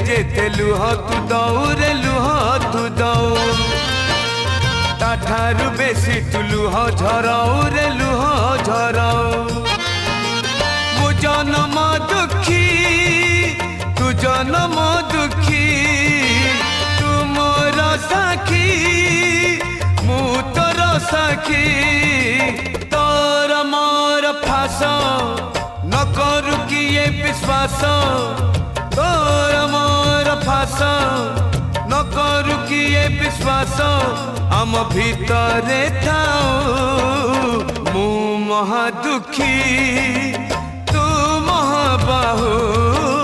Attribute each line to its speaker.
Speaker 1: जेते लुह तू दऊ रे लुह तू दऊ ताठारु बेसी तू लुह झराऊ रे लुह झराऊ मु जन्म दुखी तू जन्म दुखी तू मोर साखी मु तोर साखी तोर मोर फास न करू किए विश्वास तोर मोर फास न करू किए विश्वास आम भितरे थाऊ मु महा दुखी तू महाबाहु।